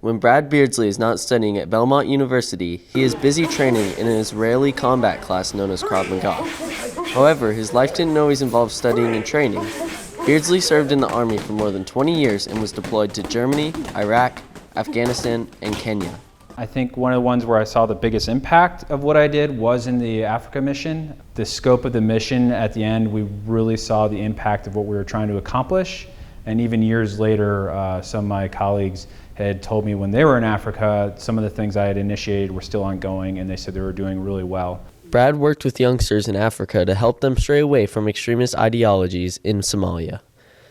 When Brad Beardsley is not studying at Belmont University, he is busy training in an Israeli combat class known as Krav Maga. However, his life didn't always involve studying and training. Beardsley served in the Army for more than 20 years and was deployed to Germany, Iraq, Afghanistan, and Kenya. I think one of the ones where I saw the biggest impact of what I did was in the Africa mission. The scope of the mission at the end, we really saw the impact of what we were trying to accomplish. And even years later, some of my colleagues had told me when they were in Africa, some of the things I had initiated were still ongoing, and they said they were doing really well. Brad worked with youngsters in Africa to help them stray away from extremist ideologies in Somalia.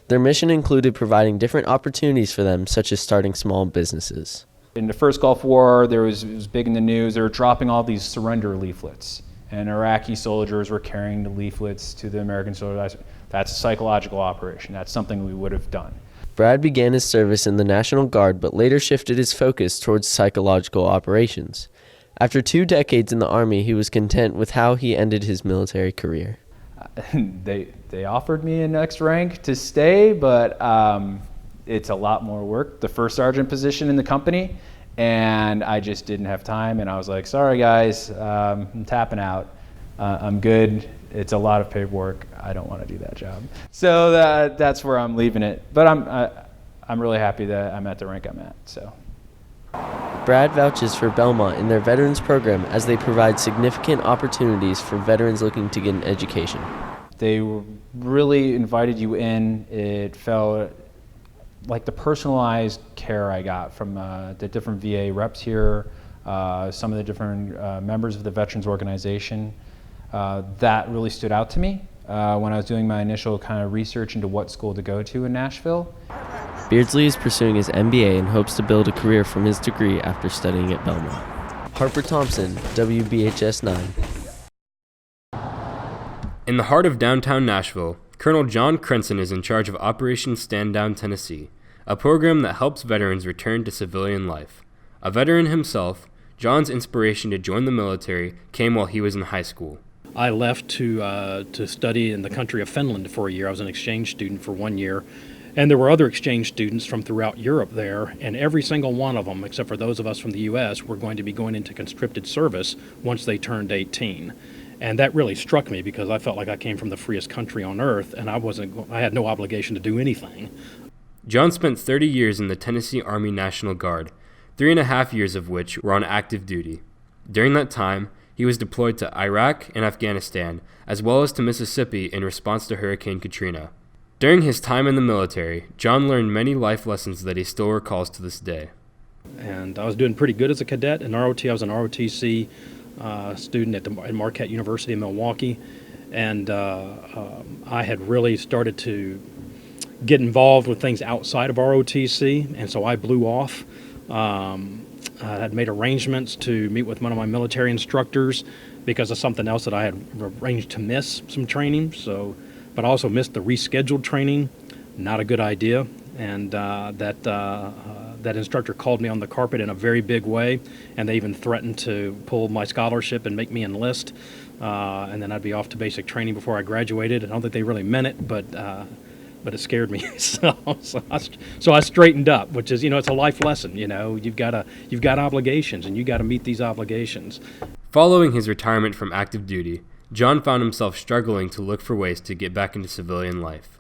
Their mission included providing different opportunities for them, such as starting small businesses. In the first Gulf War, it was big in the news, they were dropping all these surrender leaflets, and Iraqi soldiers were carrying the leaflets to the American soldiers. That's a psychological operation. That's something we would have done. Brad began his service in the National Guard, but later shifted his focus towards psychological operations. After 2 decades in the Army, he was content with how he ended his military career. They offered me a next rank to stay, but it's a lot more work, the first sergeant position in the company, and I just didn't have time, and I was like, sorry guys, I'm tapping out. I'm good. It's a lot of paperwork. I don't want to do that job. So that's where I'm leaving it. But I'm really happy that I'm at the rank I'm at. So. Brad vouches for Belmont in their veterans program as they provide significant opportunities for veterans looking to get an education. They really invited you in. It felt like the personalized care I got from the different VA reps here, some of the different members of the veterans organization. That really stood out to me when I was doing my initial kind of research into what school to go to in Nashville. Beardsley is pursuing his MBA and hopes to build a career from his degree after studying at Belmont. Harper Thompson, WBHS 9. In the heart of downtown Nashville, Colonel John Crenson is in charge of Operation Stand Down Tennessee, a program that helps veterans return to civilian life. A veteran himself, John's inspiration to join the military came while he was in high school. I left to study in the country of Finland for a year. I was an exchange student for 1 year. And there were other exchange students from throughout Europe there, and every single one of them, except for those of us from the U.S., were going to be going into conscripted service once they turned 18. And that really struck me because I felt like I came from the freest country on earth, and I had no obligation to do anything. John spent 30 years in the Tennessee Army National Guard, 3.5 years of which were on active duty. During that time, he was deployed to Iraq and Afghanistan, as well as to Mississippi in response to Hurricane Katrina. During his time in the military, John learned many life lessons that he still recalls to this day. And I was doing pretty good as a cadet in ROT. I was an ROTC student at Marquette University in Milwaukee. And I had really started to get involved with things outside of ROTC, and so I blew off. I had made arrangements to meet with one of my military instructors because of something else that I had arranged to miss some training. But I also missed the rescheduled training. Not a good idea. And that instructor called me on the carpet in a very big way, and they even threatened to pull my scholarship and make me enlist. And then I'd be off to basic training before I graduated. I don't think they really meant it, but it scared me. so I straightened up, which is, it's a life lesson. You've got obligations, and you got to meet these obligations. Following his retirement from active duty, John found himself struggling to look for ways to get back into civilian life.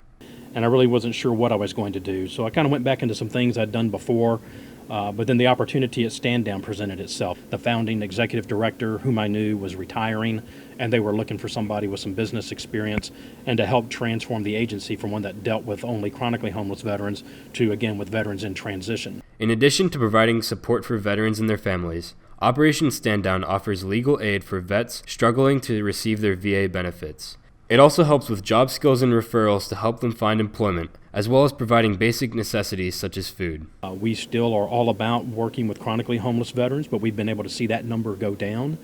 And I really wasn't sure what I was going to do, so I kind of went back into some things I'd done before, but then the opportunity at Stand Down presented itself. The founding executive director, whom I knew, was retiring, and they were looking for somebody with some business experience and to help transform the agency from one that dealt with only chronically homeless veterans to, again, with veterans in transition. In addition to providing support for veterans and their families, Operation Stand Down offers legal aid for vets struggling to receive their VA benefits. It also helps with job skills and referrals to help them find employment, as well as providing basic necessities such as food. We still are all about working with chronically homeless veterans, but we've been able to see that number go down.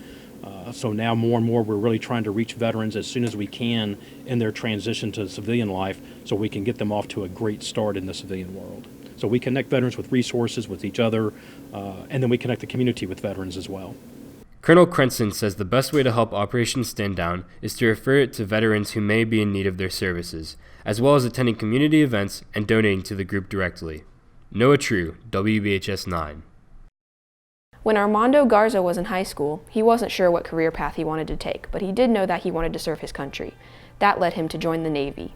So now more and more we're really trying to reach veterans as soon as we can in their transition to civilian life so we can get them off to a great start in the civilian world. So we connect veterans with resources, with each other, and then we connect the community with veterans as well. Colonel Crenson says the best way to help Operation Stand Down is to refer it to veterans who may be in need of their services, as well as attending community events and donating to the group directly. Noah True, WBHS 9. When Armando Garza was in high school, he wasn't sure what career path he wanted to take, but he did know that he wanted to serve his country. That led him to join the Navy.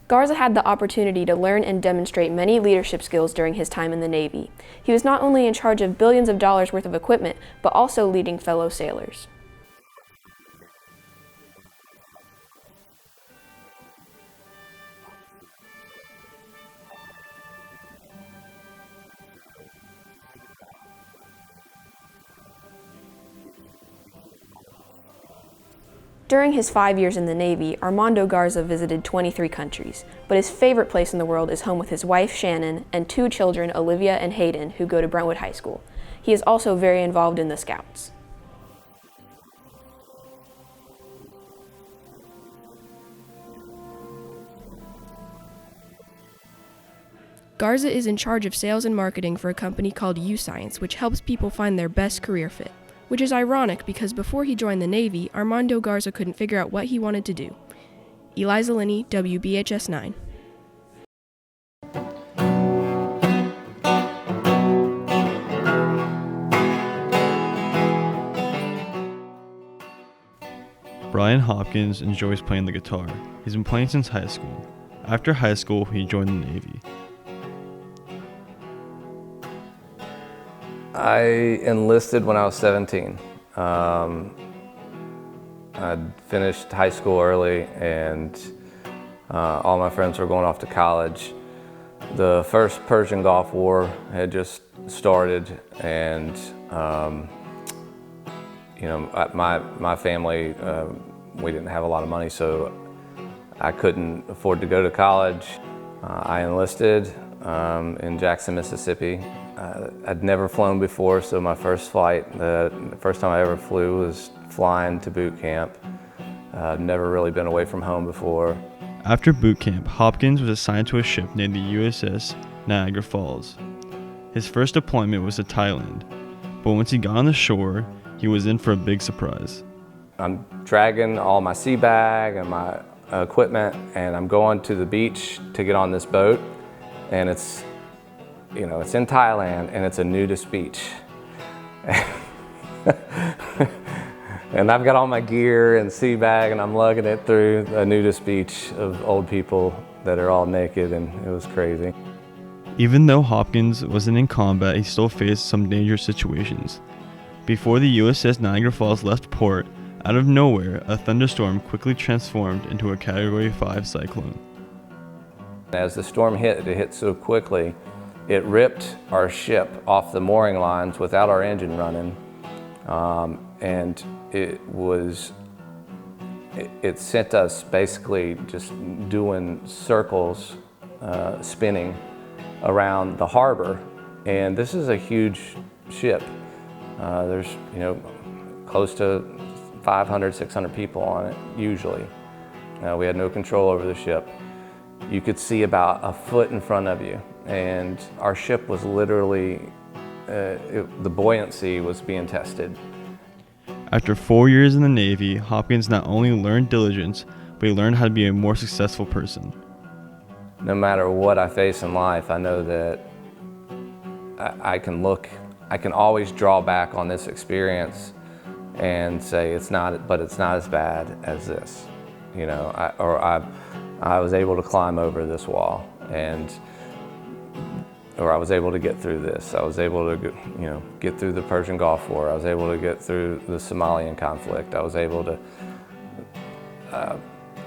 Garza had the opportunity to learn and demonstrate many leadership skills during his time in the Navy. He was not only in charge of billions of dollars worth of equipment, but also leading fellow sailors. During his 5 years in the Navy, Armando Garza visited 23 countries, but his favorite place in the world is home with his wife, Shannon, and 2 children, Olivia and Hayden, who go to Brentwood High School. He is also very involved in the Scouts. Garza is in charge of sales and marketing for a company called U-Science, which helps people find their best career fit. Which is ironic because before he joined the Navy, Armando Garza couldn't figure out what he wanted to do. Eliza Linney, WBHS 9. Brian Hopkins enjoys playing the guitar. He's been playing since high school. After high school, he joined the Navy. I enlisted when I was 17. I finished high school early and all my friends were going off to college. The first Persian Gulf War had just started and my family, we didn't have a lot of money, so I couldn't afford to go to college. I enlisted in Jackson, Mississippi. I'd never flown before, so my first flight, the first time I ever flew was flying to boot camp. I'd never really been away from home before. After boot camp, Hopkins was assigned to a ship named the USS Niagara Falls. His first deployment was to Thailand, but once he got on the shore, he was in for a big surprise. I'm dragging all my sea bag and my equipment, and I'm going to the beach to get on this boat, and it's in Thailand, and it's a nudist beach. And I've got all my gear and sea bag, and I'm lugging it through a nudist beach of old people that are all naked, and it was crazy. Even though Hopkins wasn't in combat, he still faced some dangerous situations. Before the USS Niagara Falls left port, out of nowhere, a thunderstorm quickly transformed into a Category 5 cyclone. As the storm hit, it hit so quickly, it ripped our ship off the mooring lines without our engine running, and it sent us basically just doing circles, spinning around the harbor. And this is a huge ship. There's close to 500, 600 people on it usually. We had no control over the ship. You could see about a foot in front of you, and our ship was literally, the buoyancy was being tested. After 4 years in the Navy, Hopkins not only learned diligence, but he learned how to be a more successful person. No matter what I face in life, I know that I can always draw back on this experience and say it's not as bad as this. I was able to climb over this wall, or I was able to get through this. I was able to, get through the Persian Gulf War. I was able to get through the Somalian conflict. I was able to,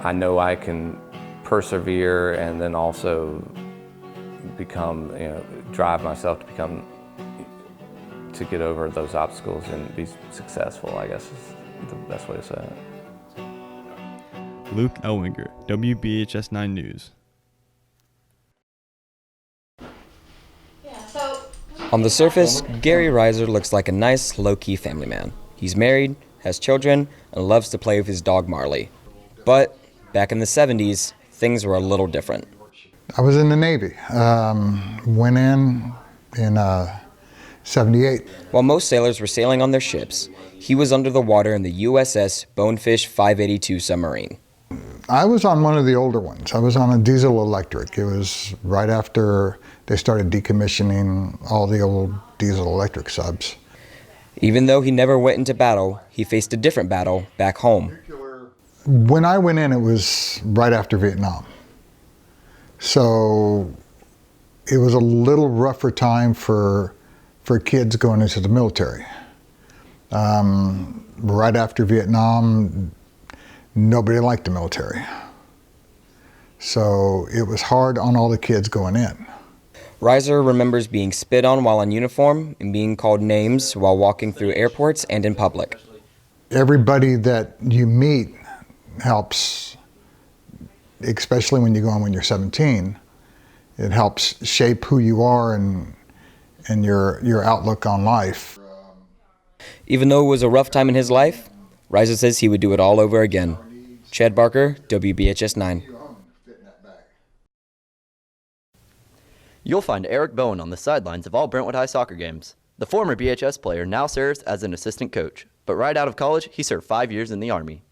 I know I can persevere and then also become, drive myself to get over those obstacles and be successful, I guess is the best way to say it. Luke Elwinger, WBHS 9 News. On the surface, Gary Reiser looks like a nice, low-key family man. He's married, has children, and loves to play with his dog Marley. But back in the 70s, things were a little different. I was in the Navy. Went in 78. While most sailors were sailing on their ships, he was under the water in the USS Bonefish 582 submarine. I was on one of the older ones. I was on a diesel electric. It was right after they started decommissioning all the old diesel electric subs. Even though he never went into battle, he faced a different battle back home. When I went in, it was right after Vietnam. So it was a little rougher time for kids going into the military. Right after Vietnam, nobody liked the military. So it was hard on all the kids going in. Reiser remembers being spit on while in uniform and being called names while walking through airports and in public. Everybody that you meet helps, especially when you go on when you're 17. It helps shape who you are and your outlook on life. Even though it was a rough time in his life, Reiser says he would do it all over again. Chad Barker, WBHS 9. You'll find Eric Bowen on the sidelines of all Brentwood High soccer games. The former BHS player now serves as an assistant coach, but right out of college, he served 5 years in the Army.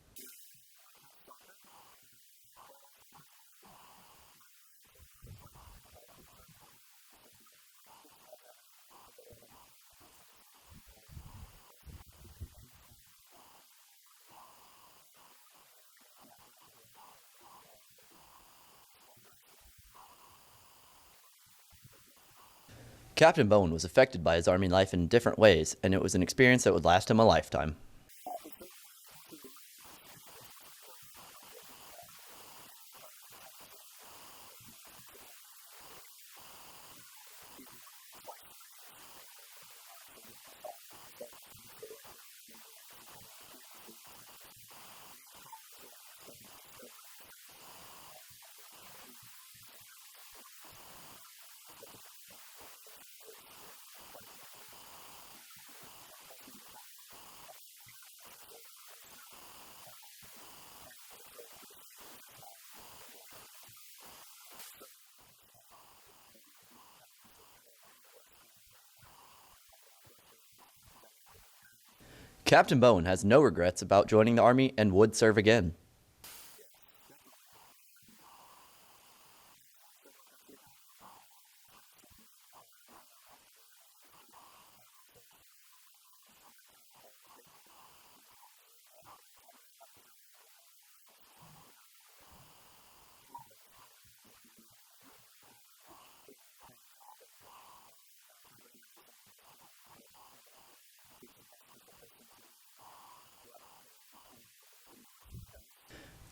Captain Bowen was affected by his Army life in different ways, and it was an experience that would last him a lifetime. Captain Bowen has no regrets about joining the Army and would serve again.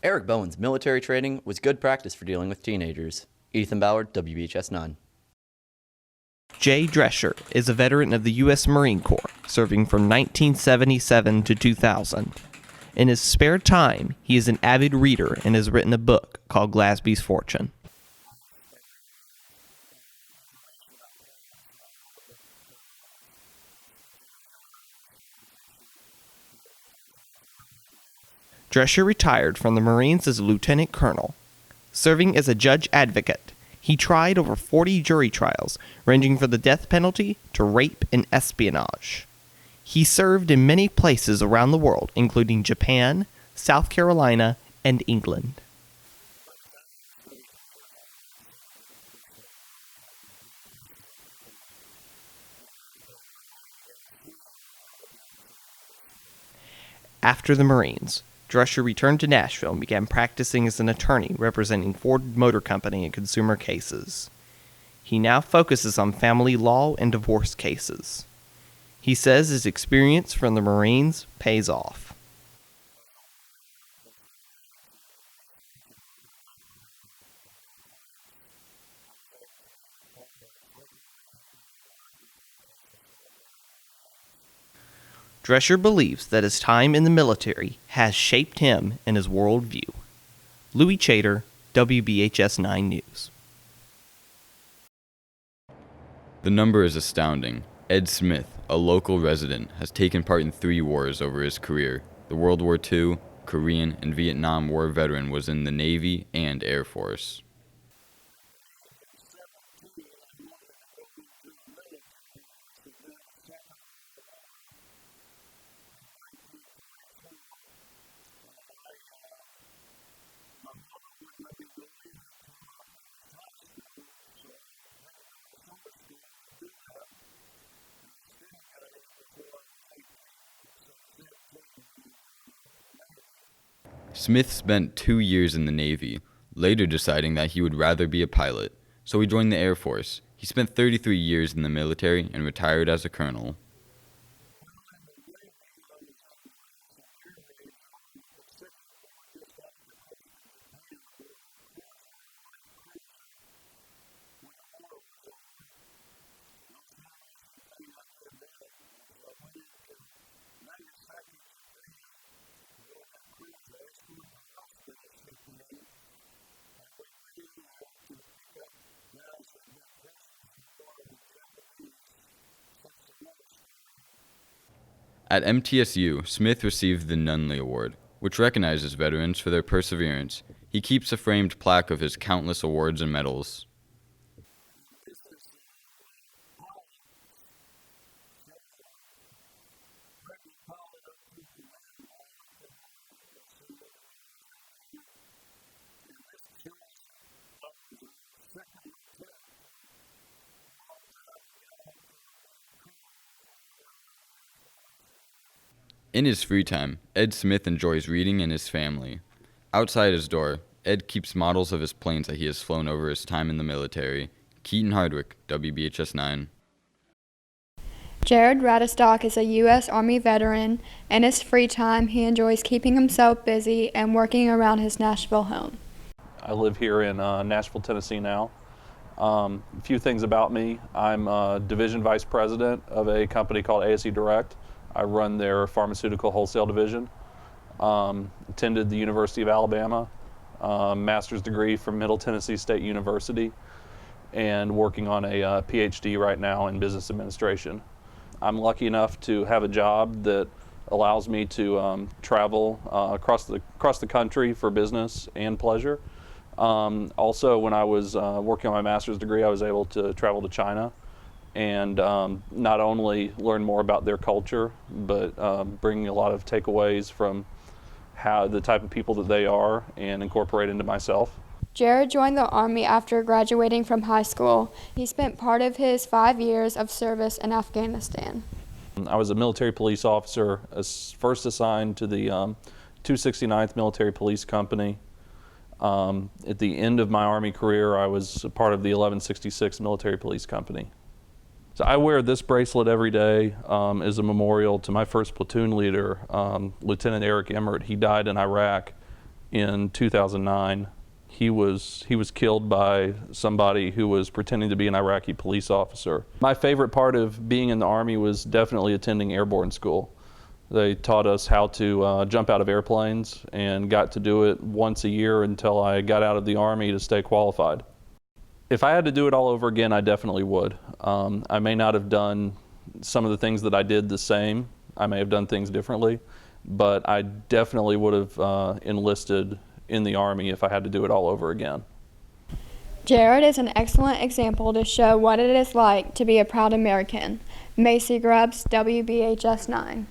Eric Bowen's military training was good practice for dealing with teenagers. Ethan Bauer, WBHS 9. Jay Drescher is a veteran of the U.S. Marine Corps, serving from 1977 to 2000. In his spare time, he is an avid reader and has written a book called Glasby's Fortune. Drescher retired from the Marines as a lieutenant colonel. Serving as a judge advocate, he tried over 40 jury trials, ranging from the death penalty to rape and espionage. He served in many places around the world, including Japan, South Carolina, and England. After the Marines, Drescher returned to Nashville and began practicing as an attorney representing Ford Motor Company in consumer cases. He now focuses on family law and divorce cases. He says his experience from the Marines pays off. Drescher believes that his time in the military has shaped him and his worldview. Louis Chater, WBHS 9 News. The number is astounding. Ed Smith, a local resident, has taken part in 3 wars over his career. The World War II, Korean, and Vietnam War veteran was in the Navy and Air Force. Smith spent 2 years in the Navy, later deciding that he would rather be a pilot, so he joined the Air Force. He spent 33 years in the military and retired as a colonel. At MTSU, Smith received the Nunley Award, which recognizes veterans for their perseverance. He keeps a framed plaque of his countless awards and medals. In his free time, Ed Smith enjoys reading and his family. Outside his door, Ed keeps models of his planes that he has flown over his time in the military. Keaton Hardwick, WBHS 9. Jared Radistock is a U.S. Army veteran. In his free time, he enjoys keeping himself busy and working around his Nashville home. I live here in Nashville, Tennessee now. A few things about me. I'm a division vice president of a company called ASE Direct. I run their pharmaceutical wholesale division. Attended the University of Alabama, master's degree from Middle Tennessee State University, and working on a PhD right now in business administration. I'm lucky enough to have a job that allows me to travel across the country for business and pleasure. Also, when I was working on my master's degree, I was able to travel to China and not only learn more about their culture, but bring a lot of takeaways from how the type of people that they are and incorporate into myself. Jared joined the Army after graduating from high school. He spent part of his 5 years of service in Afghanistan. I was a military police officer, first assigned to the 269th Military Police Company. At the end of my Army career, I was a part of the 1166 Military Police Company. So I wear this bracelet every day as a memorial to my first platoon leader, Lieutenant Eric Emmert. He died in Iraq in 2009. He was killed by somebody who was pretending to be an Iraqi police officer. My favorite part of being in the Army was definitely attending airborne school. They taught us how to jump out of airplanes and got to do it once a year until I got out of the Army to stay qualified. If I had to do it all over again, I definitely would. I may not have done some of the things that I did the same. I may have done things differently, but I definitely would have enlisted in the Army if I had to do it all over again. Jared is an excellent example to show what it is like to be a proud American. Macy Grubbs, WBHS 9.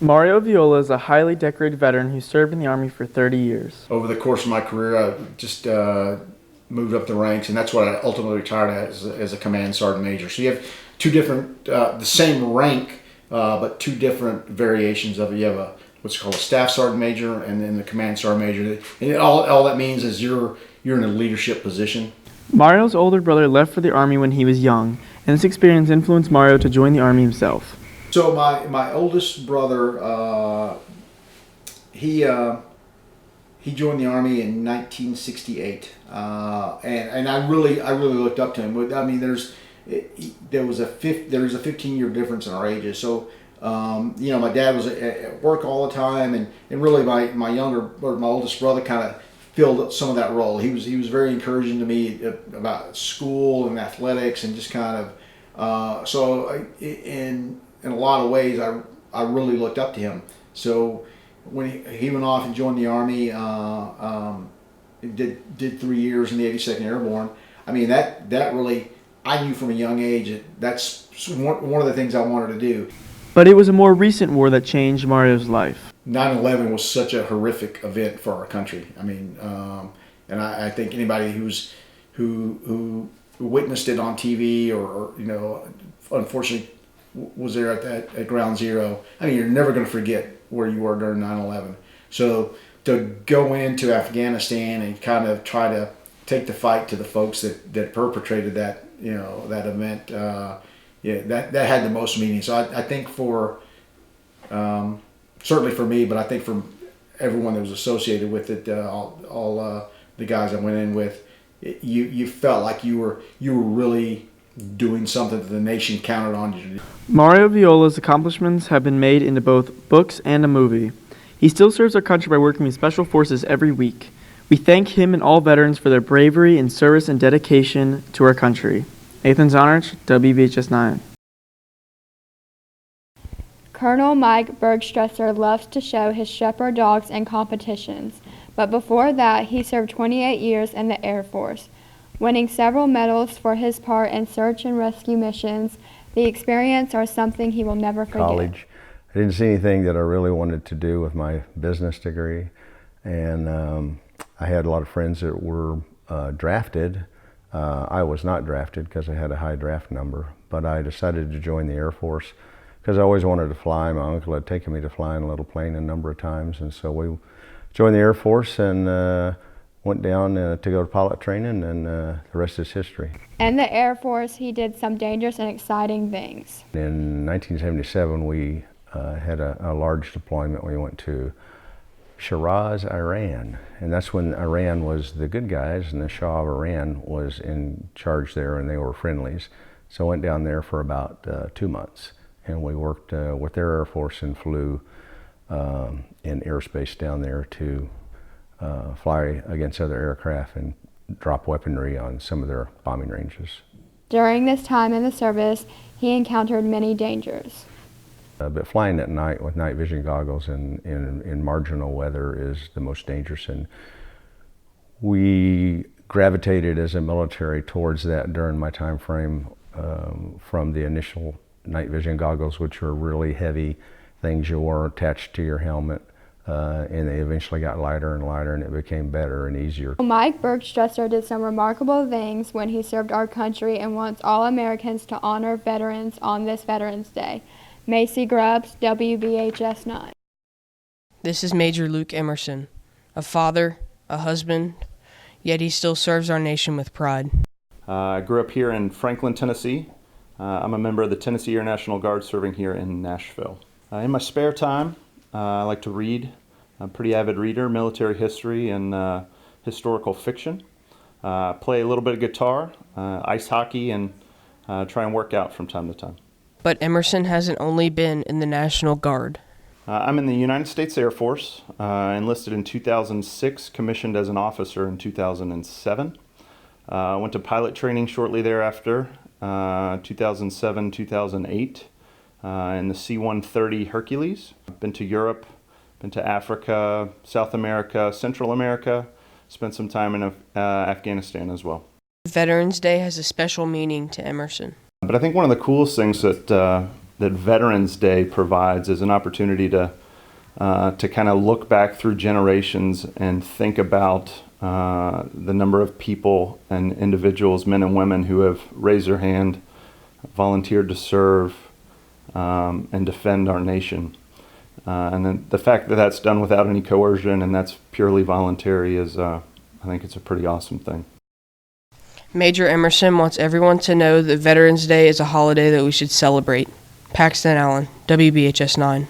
Mario Viola is a highly decorated veteran who served in the Army for 30 years. Over the course of my career, I just moved up the ranks, and that's what I ultimately retired as a command sergeant major. So you have two different, the same rank, but two different variations of it. You have what's called a staff sergeant major, and then the command sergeant major. And all that means is you're in a leadership position. Mario's older brother left for the Army when he was young, and this experience influenced Mario to join the Army himself. So my oldest brother, he joined the Army in 1968, and I really looked up to him. I mean, there was a 15-year difference in our ages. So My dad was at work all the time, and really my oldest brother kind of filled some of that role. He was very encouraging to me about school and athletics, and just kind of in a lot of ways I really looked up to him. So when he went off and joined the Army, did 3 years in the 82nd Airborne. I mean, that really, I knew from a young age that's one of the things I wanted to do. But it was a more recent war that changed Mario's life. 9/11 was such a horrific event for our country. I mean, and I think anybody who witnessed it on TV or unfortunately was there at Ground Zero. I mean, you're never going to forget where you were during 9/11. So to go into Afghanistan and kind of try to take the fight to the folks that perpetrated that event, that had the most meaning. So I think for certainly for me, but I think for everyone that was associated with it, all the guys I went in with, you felt like you were really doing something that the nation counted on you to do. Mario Viola's accomplishments have been made into both books and a movie. He still serves our country by working with Special Forces every week. We thank him and all veterans for their bravery and service and dedication to our country. Nathan Zonarch, WBHS 9. Colonel Mike Bergstresser loves to show his shepherd dogs in competitions, but before that he served 28 years in the Air Force, winning several medals for his part in search and rescue missions. The experience are something he will never forget. College. I didn't see anything that I really wanted to do with my business degree, and I had a lot of friends that were drafted. I was not drafted because I had a high draft number, but I decided to join the Air Force because I always wanted to fly. My uncle had taken me to fly in a little plane a number of times, and so we joined the Air Force and went down to go to pilot training, and the rest is history. In the Air Force, he did some dangerous and exciting things. In 1977, we had a large deployment. We went to Shiraz, Iran, and that's when Iran was the good guys and the Shah of Iran was in charge there, and they were friendlies. So I went down there for about 2 months, and we worked with their Air Force and flew in airspace down there to fly against other aircraft and drop weaponry on some of their bombing ranges. During this time in the service, he encountered many dangers. But flying at night with night vision goggles in marginal weather is the most dangerous, and we gravitated as a military towards that during my time frame, from the initial night vision goggles, which were really heavy things you wore attached to your helmet, and they eventually got lighter and lighter, and it became better and easier. Mike Bergstresser did some remarkable things when he served our country and wants all Americans to honor veterans on this Veterans Day. Macy Grubbs, WBHS 9. This is Major Luke Emerson, a father, a husband, yet he still serves our nation with pride. I grew up here in Franklin, Tennessee. I'm a member of the Tennessee Air National Guard serving here in Nashville. In my spare time, I like to read. I'm a pretty avid reader, military history and historical fiction. Play a little bit of guitar, ice hockey, and try and work out from time to time. But Emerson hasn't only been in the National Guard. I'm in the United States Air Force, enlisted in 2006, commissioned as an officer in 2007. Went to pilot training shortly thereafter, 2007, 2008, in the C-130 Hercules. Been to Europe, been to Africa, South America, Central America, spent some time in Afghanistan as well. Veterans Day has a special meaning to Emerson. But I think one of the coolest things that Veterans Day provides is an opportunity to kind of look back through generations and think about the number of people and individuals, men and women, who have raised their hand, volunteered to serve, and defend our nation. And then the fact that that's done without any coercion and that's purely voluntary is, I think it's a pretty awesome thing. Major Emerson wants everyone to know that Veterans Day is a holiday that we should celebrate. Paxton Allen, WBHS 9.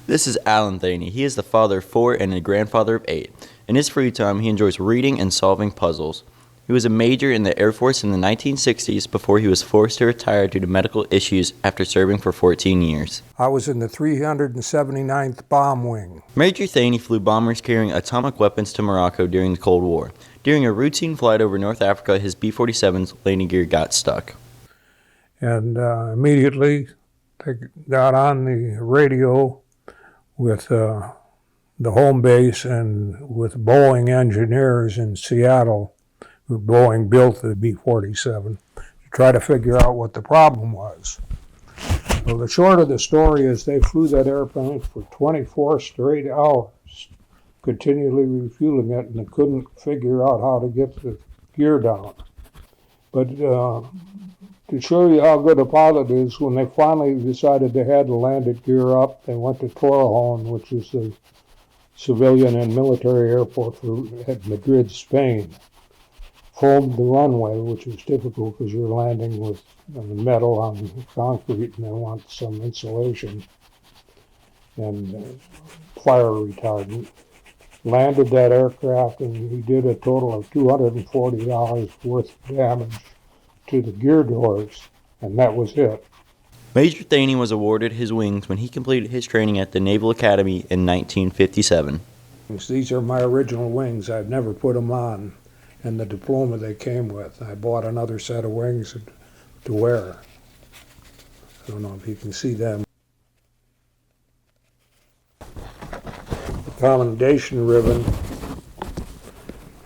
This is Alan Thaney. He is the father of 4 and a grandfather of 8. In his free time, he enjoys reading and solving puzzles. He was a major in the Air Force in the 1960s before he was forced to retire due to medical issues after serving for 14 years. I was in the 379th Bomb Wing. Major Thaney flew bombers carrying atomic weapons to Morocco during the Cold War. During a routine flight over North Africa, his B-47's landing gear got stuck. And immediately they got on the radio with the home base and with Boeing engineers in Seattle. Boeing built the B-47 to try to figure out what the problem was. Well, the short of the story is they flew that airplane for 24 straight hours, continually refueling it, and they couldn't figure out how to get the gear down. But to show you how good a pilot is, when they finally decided they had to land it gear up, they went to Torrejon, which is the civilian and military airport at Madrid, Spain. Foamed the runway, which was typical because you're landing with metal on concrete and they want some insulation and fire retardant. Landed that aircraft and he did a total of $240 worth of damage to the gear doors, and that was it. Major Thaney was awarded his wings when he completed his training at the Naval Academy in 1957. These are my original wings. I've never put them on. And the diploma they came with. I bought another set of wings to wear. I don't know if you can see them. The commendation ribbon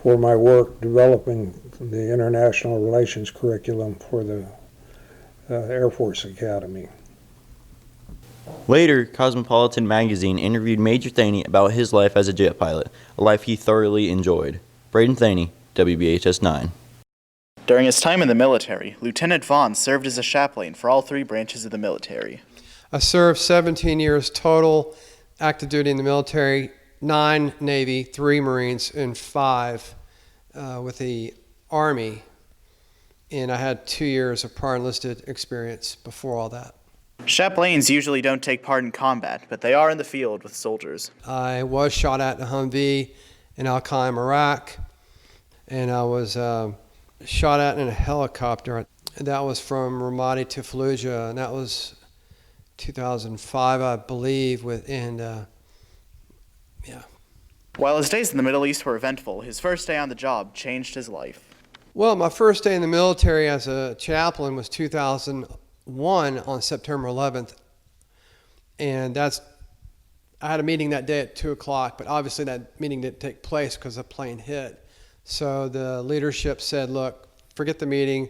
for my work developing the international relations curriculum for the Air Force Academy. Later, Cosmopolitan magazine interviewed Major Thaney about his life as a jet pilot, a life he thoroughly enjoyed. Braden Thaney, WBHS 9. During his time in the military, Lieutenant Vaughn served as a chaplain for all three branches of the military. I served 17 years total, active duty in the military, 9 Navy, 3 Marines, and 5 with the Army. And I had 2 years of prior enlisted experience before all that. Chaplains usually don't take part in combat, but they are in the field with soldiers. I was shot at in a Humvee in Al-Qaim, Iraq. And I was shot at in a helicopter. That was from Ramadi to Fallujah, and that was 2005, I believe. While his days in the Middle East were eventful, his first day on the job changed his life. Well, my first day in the military as a chaplain was 2001 on September 11th, and I had a meeting that day at 2 o'clock, but obviously that meeting didn't take place because the plane hit. So the leadership said, look, forget the meeting,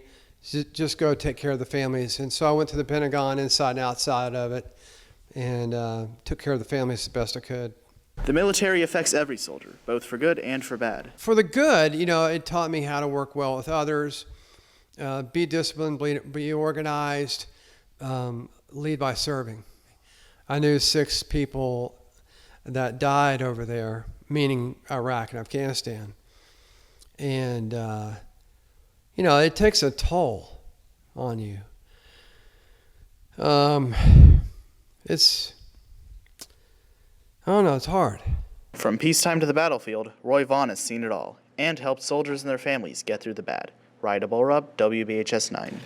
just go take care of the families. And so I went to the Pentagon, inside and outside of it, and took care of the families the best I could. The military affects every soldier, both for good and for bad. For the good, it taught me how to work well with others, be disciplined, be organized, lead by serving. I knew 6 people that died over there, meaning Iraq and Afghanistan. And, it takes a toll on you. It's hard. From peacetime to the battlefield, Roy Vaughn has seen it all and helped soldiers and their families get through the bad. Ryan Abolrub, WBHS 9.